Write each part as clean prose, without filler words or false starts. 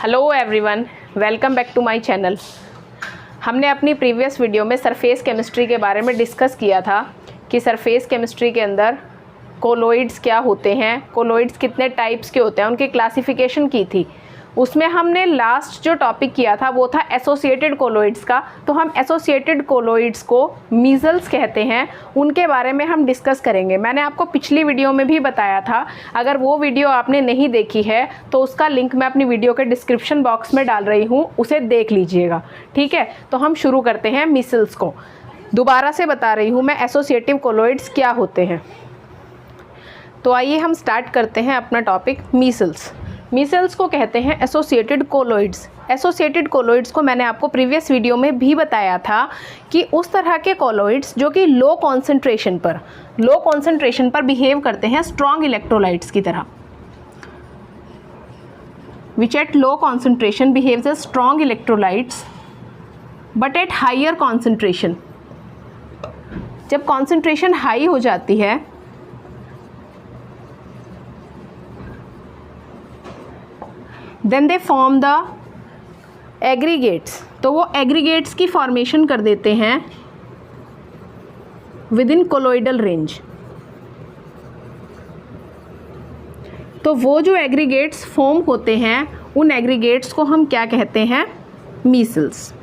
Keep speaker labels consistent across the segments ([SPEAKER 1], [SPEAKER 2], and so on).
[SPEAKER 1] Hello everyone, welcome back to my channel. हमने अपनी previous video में सरफेस केमिस्ट्री के बारे में डिस्कस किया था कि सरफेस केमिस्ट्री के अंदर कोलोइड्स क्या होते हैं, कोलोइड्स कितने टाइप्स के होते हैं, उनकी क्लासिफिकेशन की थी। उसमें हमने लास्ट जो टॉपिक किया था वो था एसोसिएटेड कोलोइड्स का। तो हम एसोसिएटेड कोलोइड्स को मीजल्स कहते हैं, उनके बारे में हम डिस्कस करेंगे। मैंने आपको पिछली वीडियो में भी बताया था, अगर वो वीडियो आपने नहीं देखी है तो उसका लिंक मैं अपनी वीडियो के डिस्क्रिप्शन बॉक्स में डाल रही हूँ, उसे देख लीजिएगा। ठीक है, तो हम शुरू करते हैं मीजल्स को। दोबारा से बता रही हूँ मैं, एसोसिएटिव कोलोइड्स क्या होते हैं। तो आइए हम स्टार्ट करते हैं अपना टॉपिक मीजल्स। मीजल्स को कहते हैं एसोसिएटेड कोलोइड्स। एसोसिएटेड कोलोइड्स को मैंने आपको प्रीवियस वीडियो में भी बताया था कि उस तरह के कोलोइड्स जो कि लो कॉन्सेंट्रेशन पर बिहेव करते हैं स्ट्रॉन्ग इलेक्ट्रोलाइट्स की तरह, which at low concentration behaves as strong electrolytes but at higher concentration. जब कॉन्सेंट्रेशन हाई हो जाती है then they form the aggregates. तो वो एग्रीगेट्स की फॉर्मेशन कर देते हैं विद इन कोलोइडल रेंज। तो वो जो एग्रीगेट्स फॉर्म होते हैं उन एग्रीगेट्स को हम क्या कहते हैं? मीजल्स।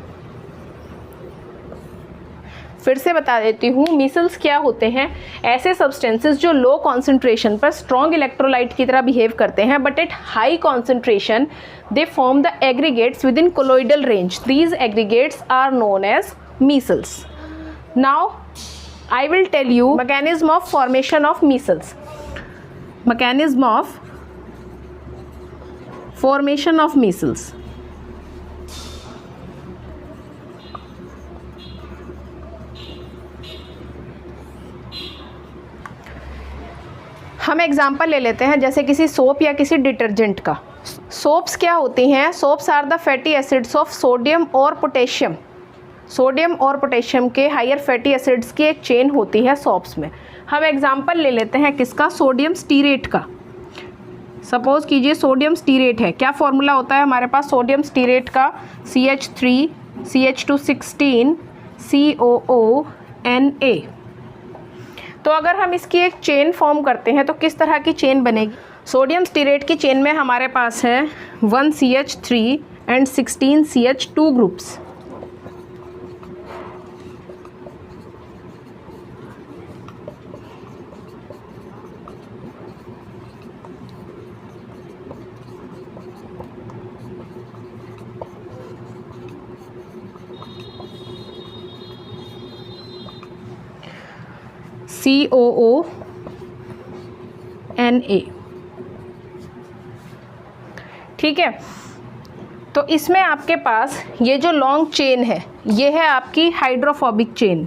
[SPEAKER 1] फिर से बता देती हूँ, मीजल्स क्या होते हैं? ऐसे सब्सटेंसेस जो लो कॉन्सेंट्रेशन पर स्ट्रॉन्ग इलेक्ट्रोलाइट की तरह बिहेव करते हैं but at high concentration they form the aggregates within colloidal range. These aggregates are known as micelles. Now I will tell you mechanism of formation of micelles. Mechanism of formation of micelles. हम example ले लेते हैं, जैसे किसी soap या किसी detergent का। Soaps क्या होती हैं? Soaps are the fatty acids of sodium और पोटेशियम। सोडियम और पोटेशियम के हायर फैटी एसिड्स की एक चेन होती है सोप्स में। हम एग्जाम्पल ले लेते हैं किसका? सोडियम स्टीरेट का। सपोज कीजिए सोडियम स्टीरेट है। क्या फॉर्मूला होता है हमारे पास सोडियम स्टीरेट का? CH3 CH216 COONA। तो अगर हम इसकी एक चेन फॉर्म करते हैं तो किस तरह की चेन बनेगी? सोडियम स्टीरेट की चेन में हमारे पास है 1 CH3 and 16 CH2 groups. COONA। ठीक है, तो इसमें आपके पास ये जो लॉन्ग चेन है ये है आपकी हाइड्रोफोबिक चेन।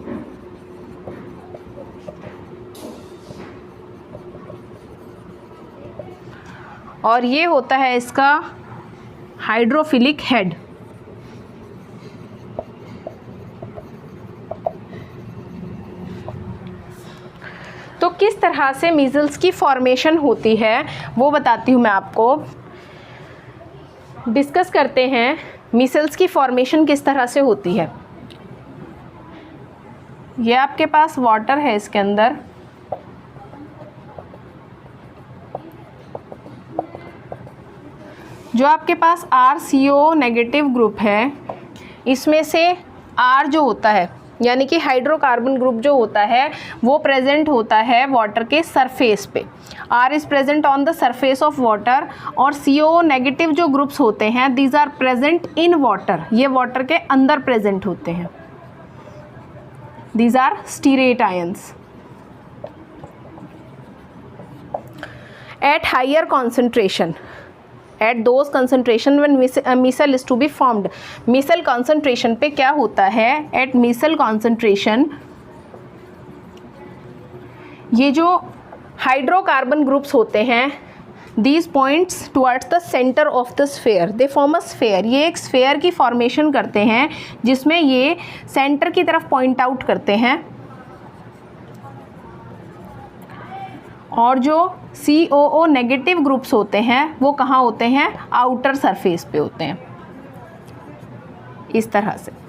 [SPEAKER 1] और ये होता है इसका हाइड्रोफिलिक हेड। तो किस तरह से मीजल्स की फॉर्मेशन होती है वो बताती हूँ मैं आपको। डिस्कस करते हैं मीजल्स की फॉर्मेशन किस तरह से होती है। ये आपके पास वाटर है, इसके अंदर जो आपके पास RCO नेगेटिव ग्रुप है, इसमें से R जो होता है यानी कि हाइड्रोकार्बन ग्रुप जो होता है वो प्रेजेंट होता है वाटर के सरफेस पे। R is present on the surface of water. और CO नेगेटिव जो ग्रुप्स होते हैं these are present in water, ये वाटर के अंदर प्रेजेंट होते हैं। These are stearate ions. At higher concentration, at those concentration when micelle is to be formed. Micelle concentration पे क्या होता है? एट मीसल कॉन्सेंट्रेशन ये जो हाइड्रोकार्बन ग्रुप्स होते हैं these points towards the centre of the sphere, they form a sphere. ये एक स्फेयर की फॉर्मेशन करते हैं जिसमें ये सेंटर की तरफ पॉइंट आउट करते हैं और जो COO नेगेटिव ग्रुप्स होते हैं वो कहाँ होते हैं, आउटर सरफेस पे होते हैं, इस तरह से।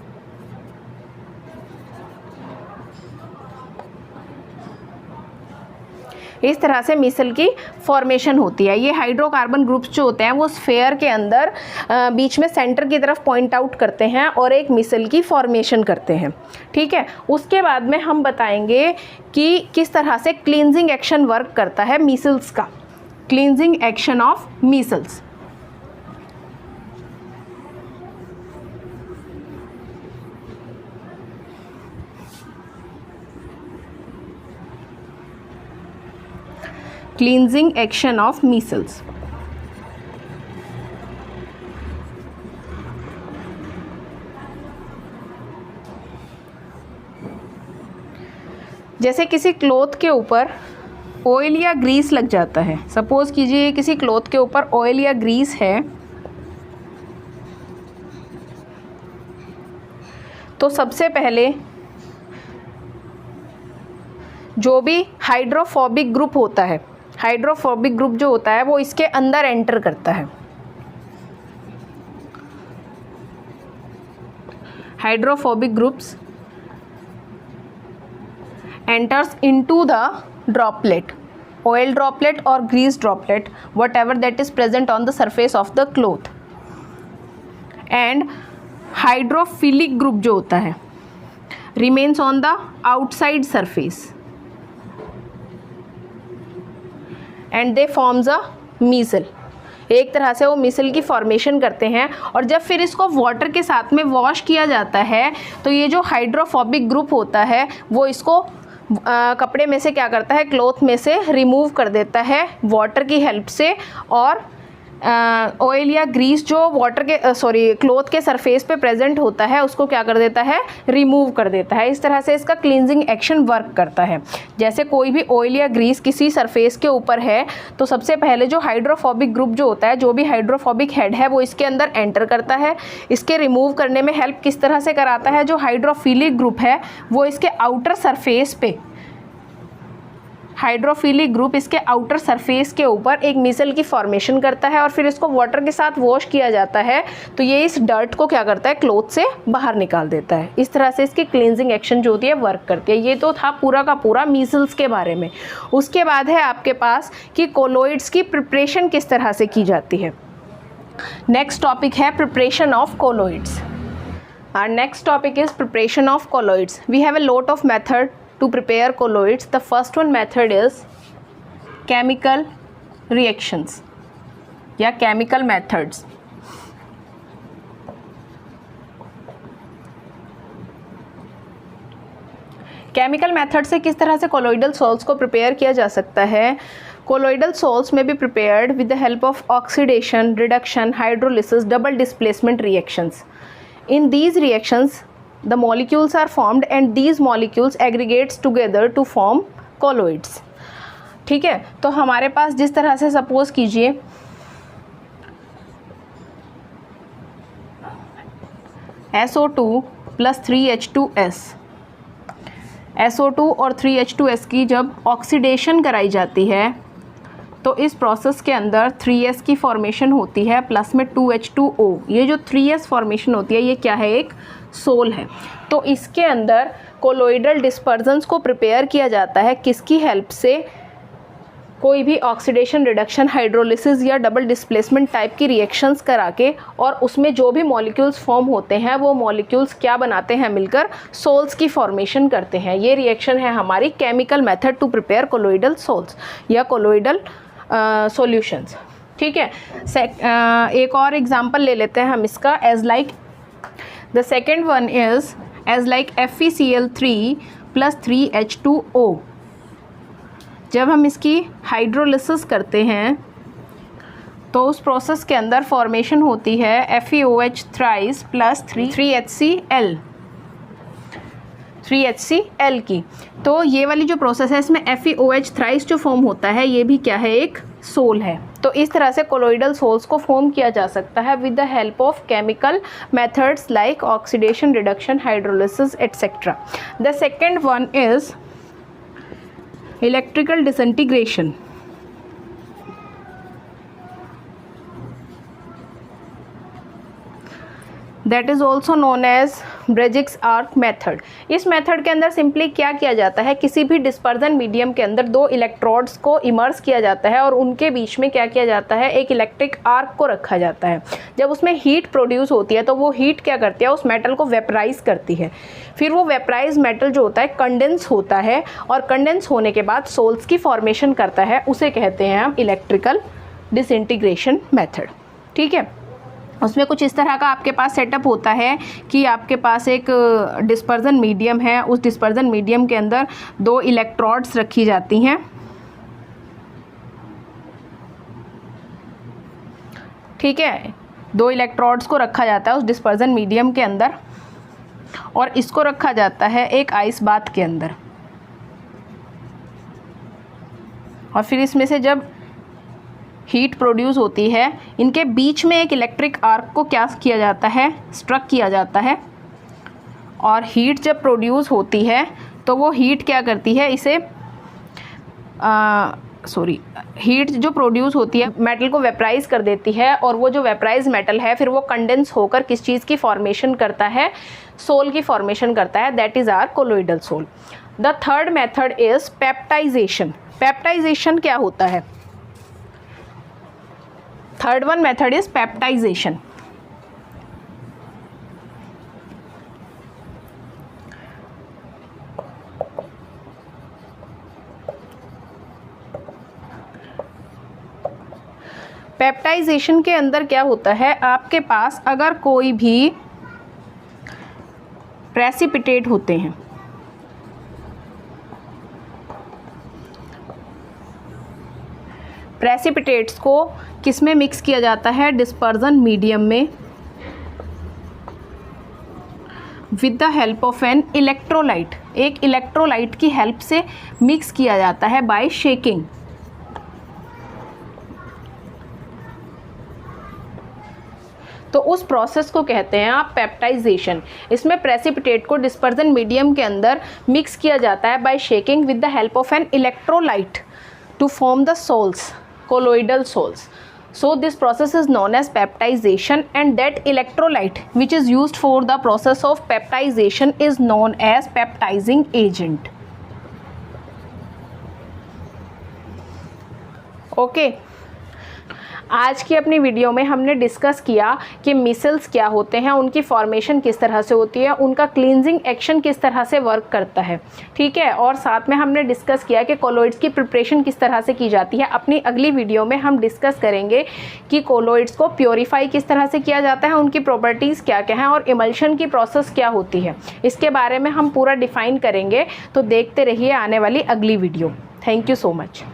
[SPEAKER 1] इस तरह से मिसल की फॉर्मेशन होती है। ये हाइड्रोकार्बन ग्रुप्स जो होते हैं वो स्फेयर के अंदर बीच में सेंटर की तरफ पॉइंट आउट करते हैं और एक मिसल की फॉर्मेशन करते हैं, ठीक है। उसके बाद में हम बताएंगे कि किस तरह से क्लींजिंग एक्शन वर्क करता है मिसल्स का, cleansing action of micelles. Cleansing action of micelles. जैसे किसी क्लॉथ के ऊपर ऑयल या ग्रीस लग जाता है, सपोज कीजिए किसी क्लॉथ के ऊपर ऑयल या ग्रीस है, तो सबसे पहले जो भी हाइड्रोफोबिक ग्रुप होता है, हाइड्रोफोबिक ग्रुप जो होता है वो इसके अंदर एंटर करता है। Hydrophobic groups enters into the droplet, oil droplet और grease droplet, whatever that is present on the surface of the cloth. And hydrophilic group जो होता है remains on the outside surface and they forms a मिसल। एक तरह से वो मिसल की formation करते हैं और जब फिर इसको वाटर के साथ में वॉश किया जाता है तो ये जो हाइड्रोफोबिक ग्रुप होता है वो इसको कपड़े में से क्या करता है, क्लॉथ में से रिमूव कर देता है वाटर की हेल्प से, और ऑयल या ग्रीस जो वाटर के क्लॉथ के सरफेस पे प्रेजेंट होता है उसको क्या कर देता है, रिमूव कर देता है। इस तरह से इसका क्लींजिंग एक्शन वर्क करता है। जैसे कोई भी ऑयल या ग्रीस किसी सरफेस के ऊपर है तो सबसे पहले जो हाइड्रोफोबिक ग्रुप जो होता है, जो भी हाइड्रोफोबिक हेड है वो इसके अंदर एंटर करता है। इसके रिमूव करने में हेल्प किस तरह से कराता है, जो हाइड्रोफिलिक ग्रुप है वो इसके आउटर सरफेस पे, हाइड्रोफिलिक ग्रुप इसके आउटर सरफेस के ऊपर एक मिसल की फॉर्मेशन करता है और फिर इसको वाटर के साथ वॉश किया जाता है तो ये इस डर्ट को क्या करता है, क्लॉथ से बाहर निकाल देता है। इस तरह से इसकी क्लींजिंग एक्शन जो होती है वर्क करती है। ये तो था पूरा का पूरा मिसल्स के बारे में। उसके बाद है आपके पास कि कोलोइड्स की प्रिपरेशन किस तरह से की जाती है। नेक्स्ट टॉपिक है preparation of colloids. Our next topic is preparation of colloids. We have a lot of method to prepare colloids. The first one method is chemical reactions या chemical methods. केमिकल मेथड से किस तरह से colloidal salts को prepare किया जा सकता है। कोलोइडल सॉल्ट्स में be prepared with the help of oxidation, reduction, hydrolysis, double displacement reactions. In these reactions, the molecules are formed and these molecules aggregates together to form colloids. ठीक है, तो हमारे पास जिस तरह से सपोज कीजिए SO2 प्लस 3H2S, SO2 और 3H2S की जब ऑक्सीडेशन कराई जाती है तो इस प्रोसेस के अंदर 3S की फॉर्मेशन होती है प्लस में 2H2O। ये जो 3S फॉर्मेशन होती है ये क्या है, एक सोल है। तो इसके अंदर कोलोइडल डिस्पर्जन्स को प्रिपेयर किया जाता है किसकी हेल्प से, कोई भी ऑक्सीडेशन, रिडक्शन, हाइड्रोलिसिस या डबल डिस्प्लेसमेंट टाइप की रिएक्शंस करा के, और उसमें जो भी मॉलिक्यूल्स फॉर्म होते हैं वो मॉलिक्यूल्स क्या बनाते हैं, मिलकर सोल्स की फॉर्मेशन करते हैं। ये रिएक्शन है हमारी chemical method to prepare colloidal sols या कोलोइडल सॉल्यूशंस। ठीक है, एक और एग्जांपल ले लेते हैं हम इसका, as like the second one is as like FeCl3 plus 3H2O। जब हम इसकी हाइड्रोलिसिस करते हैं तो उस प्रोसेस के अंदर फॉर्मेशन होती है FeOH थ्राइस प्लस 3HCl की। तो ये वाली जो प्रोसेस है इसमें FeOH थ्राइस जो फॉर्म होता है ये भी क्या है, एक सोल है। तो इस तरह से कोलोइडल सोल्स को फॉर्म किया जा सकता है with the help of chemical methods like oxidation, reduction, hydrolysis etcetera. The second one is electrical disintegration, that is also known as Bredig's arc method. इस मेथड के अंदर सिंपली क्या किया जाता है, किसी भी डिस्पर्जन मीडियम के अंदर दो इलेक्ट्रोड्स को इमर्स किया जाता है और उनके बीच में क्या किया जाता है, एक इलेक्ट्रिक आर्क को रखा जाता है। जब उसमें हीट प्रोड्यूस होती है तो वो हीट क्या करती है, उस मेटल को वेपराइज करती है। फिर वो वेपराइज मेटल जो होता है कंडेंस होता है और कंडेंस होने के बाद सोल्स की फॉर्मेशन करता है, उसे कहते हैं हम इलेक्ट्रिकल डिसइंटीग्रेशन मेथड। ठीक है, उसमें कुछ इस तरह का आपके पास सेटअप होता है कि आपके पास एक डिस्पर्जन मीडियम है, उस डिस्पर्जन मीडियम के अंदर दो इलेक्ट्रोड्स रखी जाती हैं। ठीक है, दो इलेक्ट्रोड्स को रखा जाता है उस डिस्पर्जन मीडियम के अंदर और इसको रखा जाता है एक आइस बाथ के अंदर। और फिर इसमें से जब हीट प्रोड्यूस होती है, इनके बीच में एक इलेक्ट्रिक आर्क को क्या किया जाता है, स्ट्रक किया जाता है। और हीट जब प्रोड्यूस होती है तो वो हीट क्या करती है, इसे हीट जो प्रोड्यूस होती है मेटल को वेपराइज कर देती है और वो जो वेपराइज मेटल है फिर वो कंडेंस होकर किस चीज़ की फॉर्मेशन करता है, सोल की फॉर्मेशन करता है, that is our colloidal sol. The third method is peptization. Peptization क्या होता है? Third one method is peptization. Peptization के अंदर क्या होता है, आपके पास अगर कोई भी प्रेसिपिटेट होते हैं, प्रेसिपिटेट्स को किस में मिक्स किया जाता है, डिस्पर्जन मीडियम में with the help of an electrolyte. एक इलेक्ट्रोलाइट की हेल्प से मिक्स किया जाता है बाय शेकिंग। तो उस प्रोसेस को कहते हैं आप पेप्टाइजेशन। इसमें प्रेसिपिटेट को डिस्पर्जन मीडियम के अंदर मिक्स किया जाता है by shaking with the help of an electrolyte to form the sols, colloidal sols. So this process is known as peptization, and that electrolyte which is used for the process of peptization is known as peptizing agent. Okay, आज की अपनी video में हमने discuss किया कि micelles क्या होते हैं, उनकी फॉर्मेशन किस तरह से होती है, उनका क्लींजिंग एक्शन किस तरह से वर्क करता है। ठीक है, और साथ में हमने डिस्कस किया कि कोलोइड्स की प्रिपरेशन किस तरह से की जाती है। अपनी अगली वीडियो में हम डिस्कस करेंगे कि कोलोइड्स को प्योरीफाई किस तरह से किया जाता है, उनकी प्रॉपर्टीज़ क्या क्या हैं और इमल्शन की प्रोसेस क्या होती है, इसके बारे में हम पूरा डिफाइन करेंगे। तो देखते रहिए आने वाली अगली video. Thank you so much.